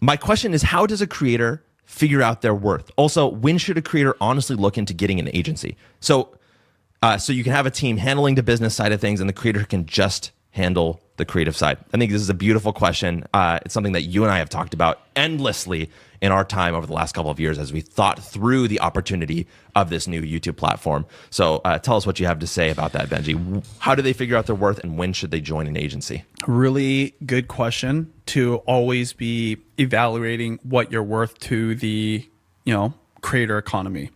My question is, how does a creator figure out their worth? Also, when should a creator honestly look into getting an agency? So you can have a team handling the business side of things and the creator can just handle the creative side. I think this is a beautiful question. It's something that you and I have talked about endlessly in our time over the last couple of years as we thought through the opportunity of this new YouTube platform. So tell us what you have to say about that, Benji. How do they figure out their worth and when should they join an agency? Really good question to always be evaluating what you're worth to the, creator economy.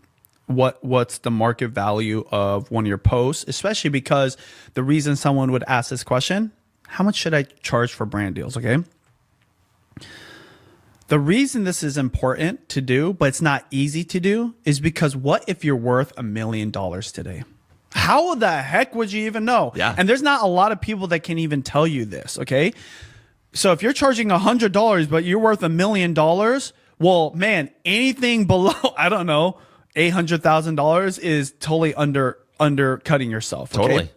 What's the market value of one of your posts, especially because the reason someone would ask this question, how much should I charge for brand deals? Okay. The reason this is important to do, but it's not easy to do, is because what if you're worth $1 million today? How the heck would you even know? Yeah. And there's not a lot of people that can even tell you this. Okay. So if you're charging $100, but you're worth $1 million, well, man, anything below, I don't know, $800,000 is totally undercutting yourself. Okay? Totally.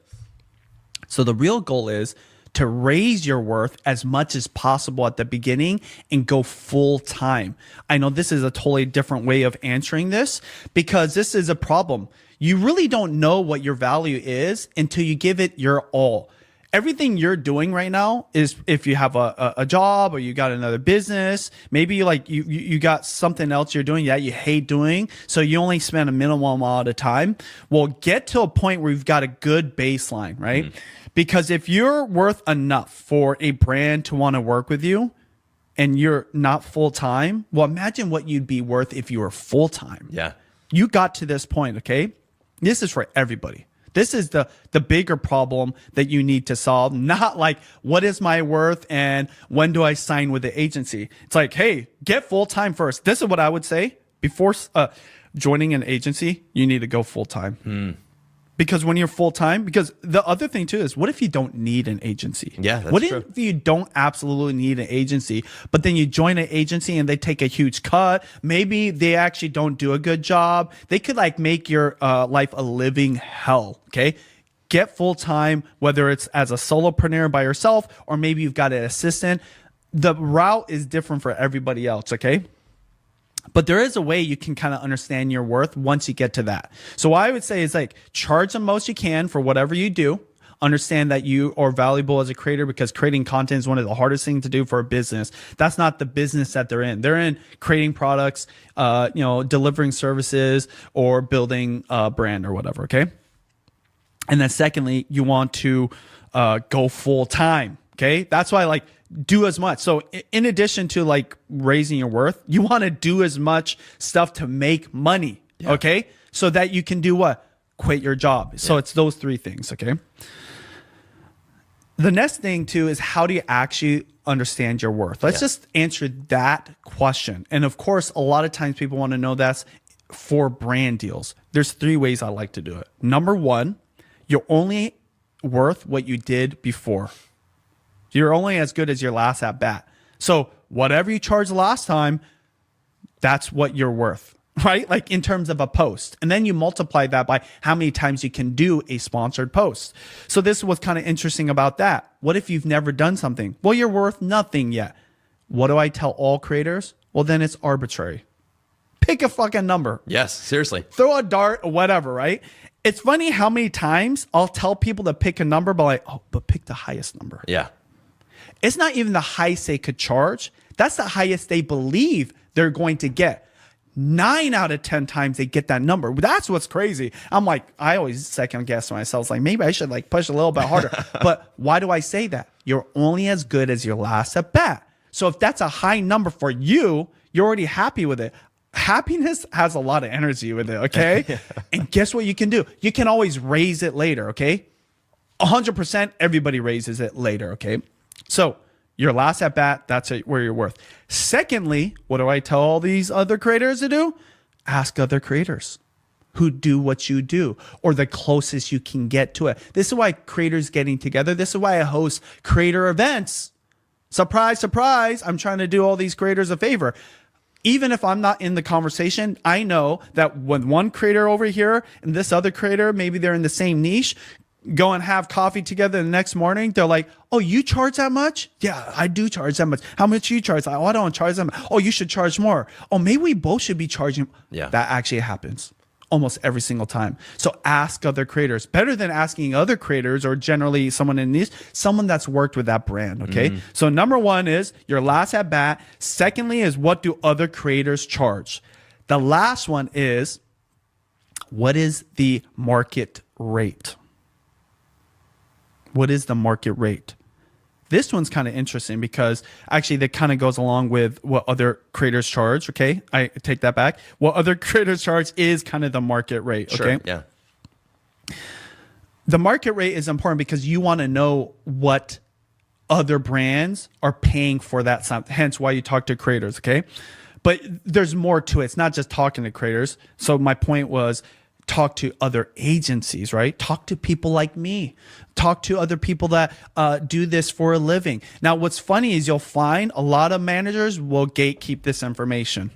So the real goal is to raise your worth as much as possible at the beginning and go full time. I know this is a totally different way of answering this because this is a problem. You really don't know what your value is until you give it your all. Everything you're doing right now is if you have a job or you got another business, maybe you got something else you're doing that you hate doing, so you only spend a minimal amount of time. Well, get to a point where you've got a good baseline, right? Mm-hmm. Because if you're worth enough for a brand to want to work with you and you're not full time, well, imagine what you'd be worth if you were full time. Yeah. You got to this point, okay? This is for everybody. This is the bigger problem that you need to solve, not like what is my worth and when do I sign with the agency? It's like, hey, get full-time first. This is what I would say. Before joining an agency, you need to go full-time. Because when you're full-time, because the other thing too is what if you don't need an agency? Yeah, that's what true. if you don't absolutely need an agency, but then you join an agency and they take a huge cut? Maybe they actually don't do a good job. They could make your life a living hell. Okay. Get full-time, whether it's as a solopreneur by yourself, or maybe you've got an assistant. The route is different for everybody else. Okay. But there is a way you can kind of understand your worth once you get to that. So what I would say is charge the most you can for whatever you do. Understand that you are valuable as a creator because creating content is one of the hardest things to do for a business. That's not the business that they're in. They're in creating products, delivering services or building a brand or whatever. Okay. And then secondly, you want to go full time. Okay. That's why do as much. So in addition to raising your worth, you want to do as much stuff to make money. Yeah. Okay. So that you can do what? Quit your job. Yeah. So it's those three things. Okay. The next thing too is how do you actually understand your worth? Let's just answer that question. And of course, a lot of times people want to know that's for brand deals. There's three ways I like to do it. Number one, you're only worth what you did before. You're only as good as your last at bat. So whatever you charged last time, that's what you're worth, right? In terms of a post. And then you multiply that by how many times you can do a sponsored post. So this is what's kind of interesting about that. What if you've never done something? Well, you're worth nothing yet. What do I tell all creators? Well, then it's arbitrary. Pick a fucking number. Yes, seriously. Throw a dart or whatever, right? It's funny how many times I'll tell people to pick a number, but but pick the highest number. Yeah. It's not even the highest they could charge. That's the highest they believe they're going to get. 9 out of 10 times they get that number. That's what's crazy. I always second guess myself. Maybe I should push a little bit harder. But why do I say that? You're only as good as your last at bat. So if that's a high number for you, you're already happy with it. Happiness has a lot of energy with it. Okay. Yeah. And guess what you can do? You can always raise it later. Okay. 100% everybody raises it later. Okay. So your last at bat, that's where you're worth. Secondly, what do I tell all these other creators to do? Ask other creators who do what you do or the closest you can get to it. This is why creators getting together. This is why I host creator events. Surprise, surprise. I'm trying to do all these creators a favor. Even if I'm not in the conversation, I know that when one creator over here and this other creator, maybe they're in the same niche, go and have coffee together the next morning, they're like, oh, you charge that much? Yeah, I do charge that much. How much you charge? Like, oh, I don't charge that much. Oh, you should charge more. Oh, maybe we both should be charging. Yeah. That actually happens almost every single time. So ask other creators. Better than asking other creators or generally someone in these, someone that's worked with that brand, okay? So number one is your last at bat. Secondly is what do other creators charge? The last one is what is the market rate? What is the market rate? This one's kind of interesting because actually that kind of goes along with what other creators charge. Okay, I take that back. What other creators charge is kind of the market rate. Sure, okay, yeah. The market rate is important because you want to know what other brands are paying for that something. Hence why you talk to creators. Okay, but there's more to it. It's not just talking to creators. So my point was, talk to other agencies, right? Talk to people like me. Talk to other people that do this for a living. Now, what's funny is you'll find a lot of managers will gatekeep this information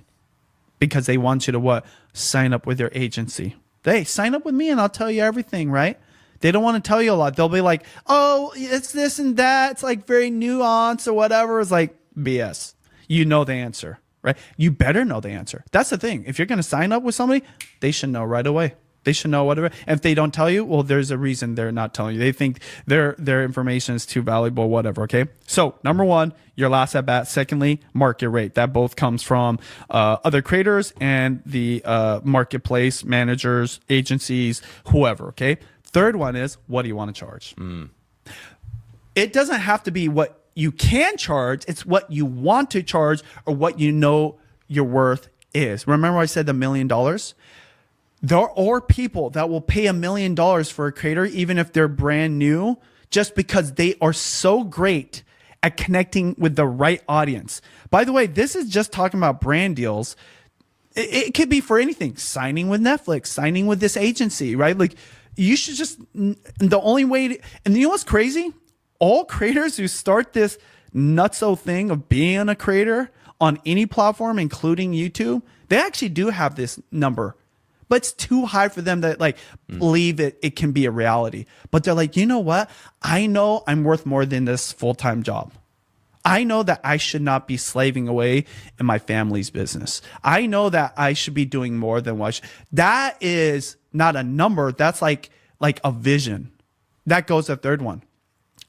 because they want you to what? Sign up with your agency. Hey, sign up with me and I'll tell you everything, right? They don't want to tell you a lot. They'll be like, oh, it's this and that. It's like very nuanced or whatever. It's like BS. You know the answer, right? You better know the answer. That's the thing. If you're going to sign up with somebody, they should know right away. They should know whatever. And if they don't tell you, well, there's a reason they're not telling you. They think their information is too valuable, whatever. Okay. So number one, your last at bat. Secondly, market rate. That both comes from other creators and the marketplace managers, agencies, whoever. Okay. Third one is what do you want to charge? It doesn't have to be what you can charge. It's what you want to charge or what you know your worth is. Remember I said the $1 million? There are people that will pay $1 million for a creator, even if they're brand new, just because they are so great at connecting with the right audience. By the way, this is just talking about brand deals. It could be for anything. Signing with Netflix, signing with this agency, right? Like you should just, the only way to, and you know what's crazy? All creators who start this nutso thing of being a creator on any platform, including YouTube, they actually do have this number. But it's too high for them to like believe it can be a reality. But they're like, you know what? I know I'm worth more than this full-time job. I know that I should not be slaving away in my family's business. I know that I should be doing more than what that is not a number. That's like a vision. That goes the third one.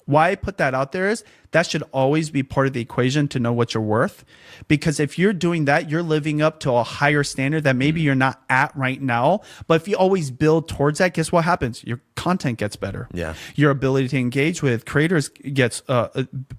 Why I put that out there is that should always be part of the equation to know what you're worth. Because if you're doing that, you're living up to a higher standard that maybe you're not at right now. But if you always build towards that, guess what happens? Your content gets better. Yeah. Your ability to engage with creators gets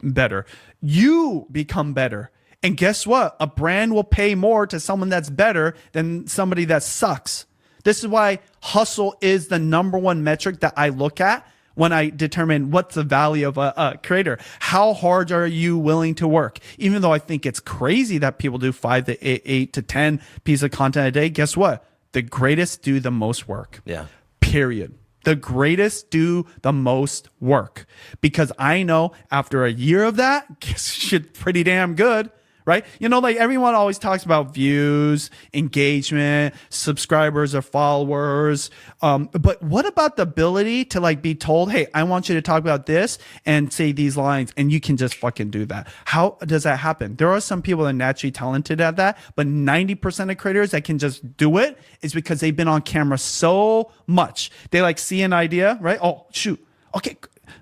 better. You become better. And guess what? A brand will pay more to someone that's better than somebody that sucks. This is why hustle is the number one metric that I look at when I determine what's the value of a creator. How hard are you willing to work? Even though I think it's crazy that people do 5 to 8 to 10 pieces of content a day, guess what? The greatest do the most work. Yeah. Period. The greatest do the most work. Because I know after a year of that, shit pretty damn good. Right? You know, like everyone always talks about views, engagement, subscribers or followers. But what about the ability to like be told, hey, I want you to talk about this and say these lines and you can just fucking do that. How does that happen? There are some people that are naturally talented at that, but 90% of creators that can just do it is because they've been on camera so much. They like see an idea, right? Oh, shoot. Okay.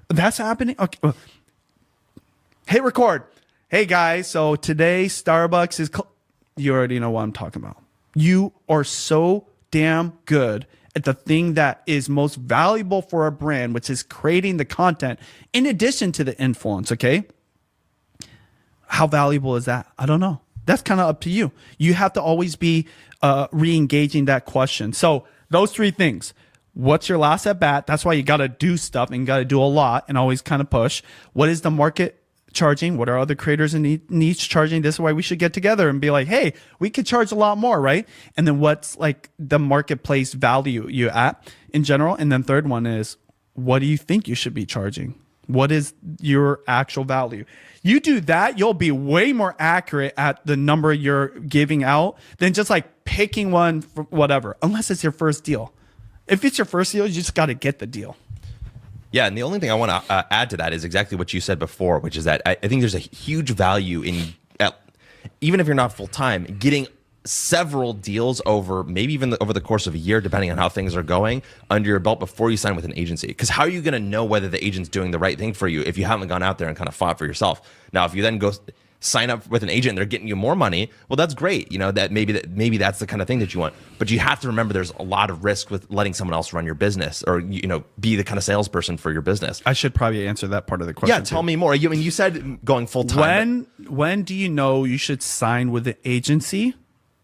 That's happening. Okay. Hit record. Hey guys, so today Starbucks is, you already know what I'm talking about. You are so damn good at the thing that is most valuable for a brand, which is creating the content in addition to the influence, okay? How valuable is that? I don't know. That's kind of up to you. You have to always be re-engaging that question. So those three things. What's your last at bat? That's why you got to do stuff and you got to do a lot and always kind of push. What is the market charging? What are other creators in niche charging? This is why we should get together and be like, hey, we could charge a lot more, right? And then what's like the marketplace value you at in general? And then third one is, what do you think you should be charging? What is your actual value? You do that, you'll be way more accurate at the number you're giving out than just like picking one for whatever, unless it's your first deal. If it's your first deal, you just got to get the deal. Yeah, and the only thing I want to add to that is exactly what you said before, which is that I think there's a huge value in, even if you're not full time, getting several deals over maybe even over the course of a year, depending on how things are going, under your belt before you sign with an agency. Because how are you going to know whether the agent's doing the right thing for you if you haven't gone out there and kind of fought for yourself? Now, if you then go sign up with an agent, they're getting you more money. Well, that's great. You know, that maybe that's the kind of thing that you want. But you have to remember there's a lot of risk with letting someone else run your business, or be the kind of salesperson for your business. I should probably answer that part of the question. Yeah, tell me more. You said going full time. When do you know you should sign with an agency?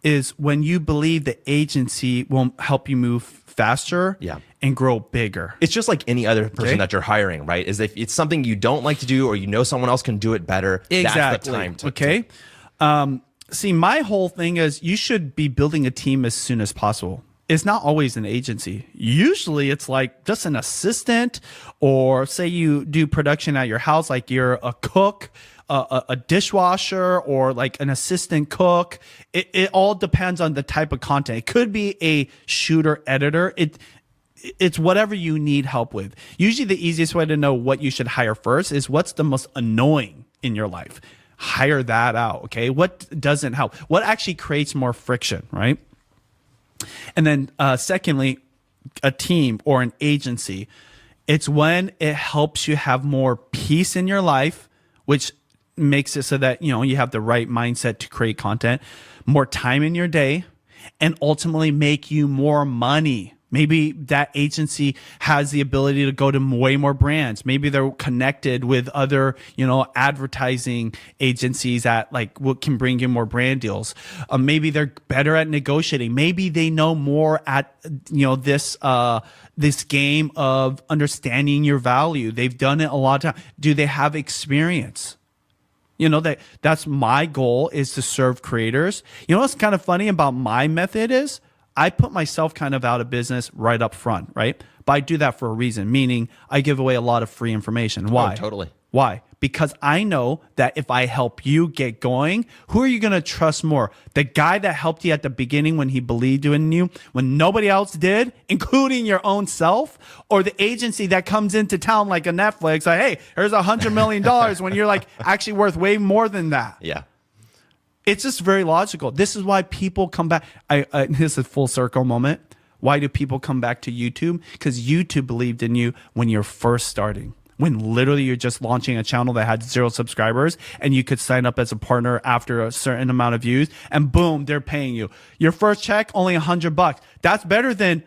Is when you believe the agency will help you move faster and grow bigger. It's just like any other person that you're hiring, right? Is if it's something you don't like to do, or someone else can do it better, that's the time to see, my whole thing is you should be building a team as soon as possible. It's not always an agency. Usually it's like just an assistant, or say you do production at your house, like you're a cook, a dishwasher, or like an assistant cook. It all depends on the type of content. It could be a shooter, editor. It's whatever you need help with. Usually the easiest way to know what you should hire first is what's the most annoying in your life. Hire that out, okay? What doesn't help? What actually creates more friction, right? And then secondly, a team or an agency. It's when it helps you have more peace in your life, which makes it so that you have the right mindset to create content, more time in your day, and ultimately make you more money. Maybe that agency has the ability to go to way more brands. Maybe they're connected with other, advertising agencies that what can bring you more brand deals. Maybe they're better at negotiating. Maybe they know more at, this game of understanding your value. They've done it a lot of times. Do they have experience? That's my goal, is to serve creators. What's kind of funny about my method is I put myself kind of out of business right up front, right? But I do that for a reason, meaning I give away a lot of free information. Why? Oh, totally. Why? Because I know that if I help you get going, who are you going to trust more? The guy that helped you at the beginning when he believed in you, when nobody else did, including your own self, or the agency that comes into town like a Netflix, like, hey, here's $100 million when you're actually worth way more than that. Yeah. It's just very logical. This is why people come back. This is a full circle moment. Why do people come back to YouTube? Because YouTube believed in you when you're first starting. When literally you're just launching a channel that had 0 subscribers, and you could sign up as a partner after a certain amount of views, and boom, they're paying you. Your first check, only $100. That's better than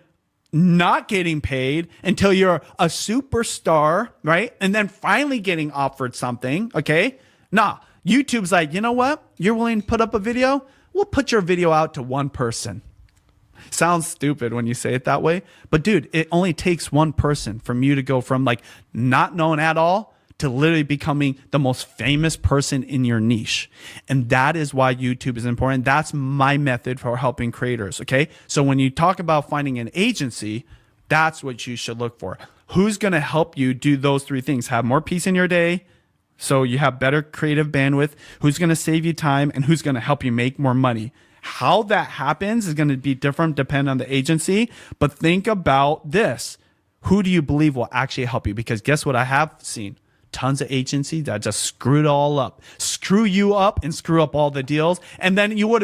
not getting paid until you're a superstar, right? And then finally getting offered something, okay? Nah, YouTube's like, you know what? You're willing to put up a video? We'll put your video out to one person. Sounds stupid when you say it that way. But dude, it only takes one person from you to go from not known at all to literally becoming the most famous person in your niche. And that is why YouTube is important. That's my method for helping creators, okay? So when you talk about finding an agency, that's what you should look for. Who's going to help you do those 3 things? Have more peace in your day, so you have better creative bandwidth, who's going to save you time, and who's going to help you make more money. How that happens is going to be different depending on the agency. But think about this. Who do you believe will actually help you? Because guess what I have seen? Tons of agencies that just screw it all up. Screw you up and screw up all the deals. And then you would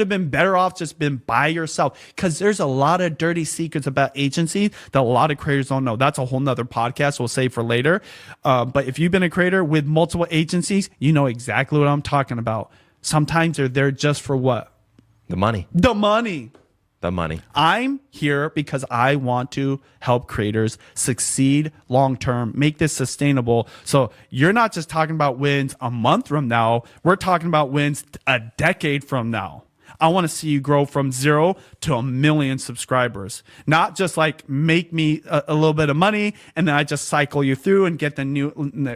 have been better off just been by yourself. Because there's a lot of dirty secrets about agencies that a lot of creators don't know. That's a whole nother podcast we'll save for later. But if you've been a creator with multiple agencies, you know exactly what I'm talking about. Sometimes they're there just for what? The money. The money. The money. I'm here because I want to help creators succeed long term, make this sustainable. So you're not just talking about wins a month from now. We're talking about wins a decade from now. I want to see you grow from 0 to 1 million subscribers. Not just make me a little bit of money and then I just cycle you through and get the new,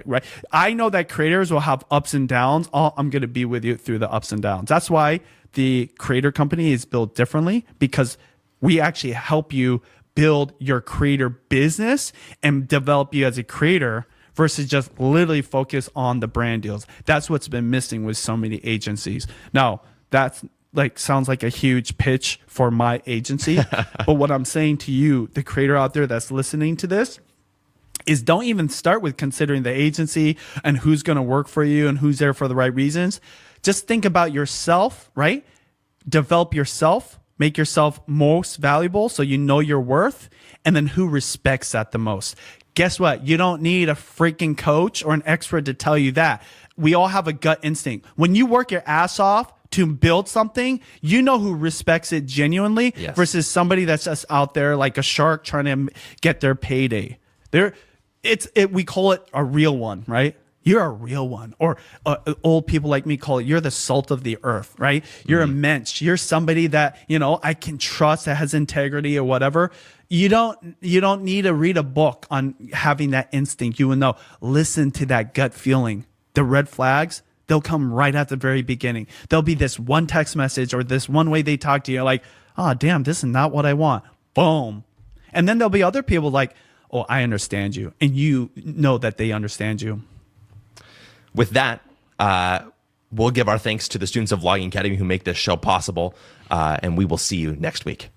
right? I know that creators will have ups and downs. I'm going to be with you through the ups and downs. That's why the creator company is built differently, because we actually help you build your creator business and develop you as a creator versus just literally focus on the brand deals. That's what's been missing with so many agencies. Now, that's sounds like a huge pitch for my agency. But what I'm saying to you, the creator out there that's listening to this, is don't even start with considering the agency and who's going to work for you and who's there for the right reasons. Just think about yourself, right? Develop yourself, make yourself most valuable so you know your worth, and then who respects that the most. Guess what? You don't need a freaking coach or an expert to tell you that. We all have a gut instinct. When you work your ass off to build something, you know who respects it genuinely versus somebody that's just out there like a shark trying to get their payday. We call it a real one, right? You're a real one. Or old people like me call it, you're the salt of the earth, right? You're immense. You're somebody that, I can trust, that has integrity or whatever. You don't need to read a book on having that instinct. You will know. Listen to that gut feeling. The red flags, they'll come right at the very beginning. There'll be this one text message or this one way they talk to you, like, oh, damn, this is not what I want. Boom. And then there'll be other people like, oh, I understand you. And you know that they understand you. With that, we'll give our thanks to the students of Vlogging Academy who make this show possible, and we will see you next week.